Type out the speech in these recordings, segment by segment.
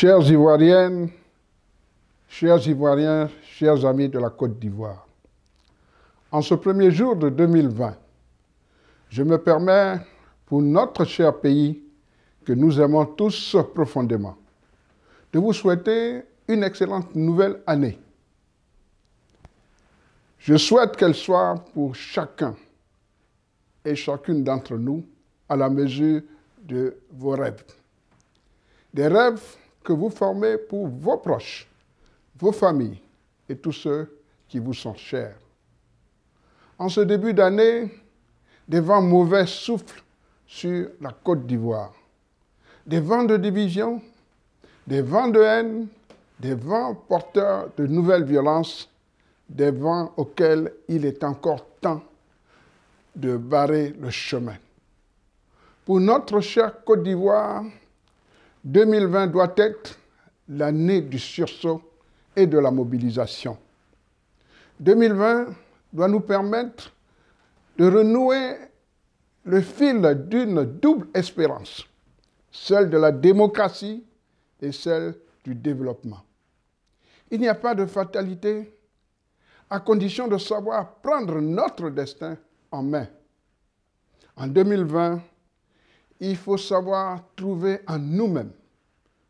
Chères Ivoiriennes, chers Ivoiriens, chers amis de la Côte d'Ivoire, en ce premier jour de 2020, je me permets, pour notre cher pays que nous aimons tous profondément, de vous souhaiter une excellente nouvelle année. Je souhaite qu'elle soit pour chacun et chacune d'entre nous à la mesure de vos rêves. Des rêves que vous formez pour vos proches, vos familles et tous ceux qui vous sont chers. En ce début d'année, des vents mauvais soufflent sur la Côte d'Ivoire. Des vents de division, des vents de haine, des vents porteurs de nouvelles violences, des vents auxquels il est encore temps de barrer le chemin. Pour notre chère Côte d'Ivoire, 2020 doit être l'année du sursaut et de la mobilisation. 2020 doit nous permettre de renouer le fil d'une double espérance, celle de la démocratie et celle du développement. Il n'y a pas de fatalité à condition de savoir prendre notre destin en main. En 2020, il faut savoir trouver en nous-mêmes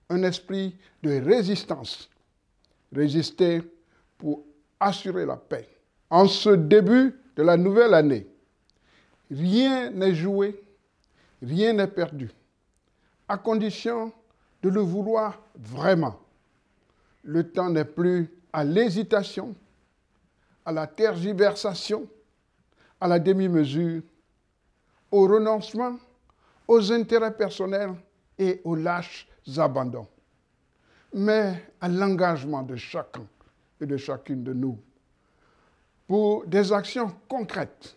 un esprit de résistance, résister pour assurer la paix. En ce début de la nouvelle année, rien n'est joué, rien n'est perdu, à condition de le vouloir vraiment. Le temps n'est plus à l'hésitation, à la tergiversation, à la demi-mesure, au renoncement, aux intérêts personnels et aux lâches abandons, mais à l'engagement de chacun et de chacune de nous pour des actions concrètes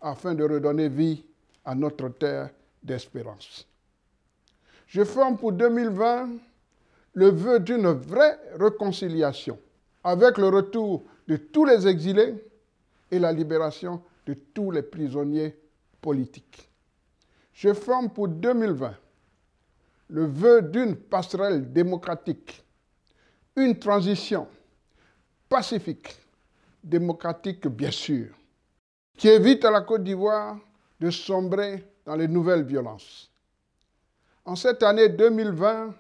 afin de redonner vie à notre terre d'espérance. Je forme pour 2020 le vœu d'une vraie réconciliation avec le retour de tous les exilés et la libération de tous les prisonniers politiques. Je forme pour 2020 le vœu d'une passerelle démocratique, une transition pacifique, démocratique bien sûr, qui évite à la Côte d'Ivoire de sombrer dans les nouvelles violences. En cette année 2020,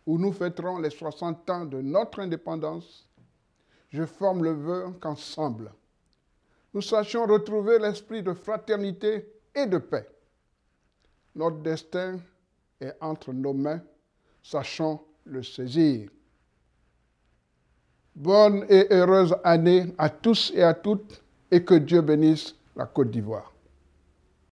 où nous fêterons les 60 ans de notre indépendance, je forme le vœu qu'ensemble, nous sachions retrouver l'esprit de fraternité et de paix. Notre destin est entre nos mains, sachons le saisir. Bonne et heureuse année à tous et à toutes, et que Dieu bénisse la Côte d'Ivoire.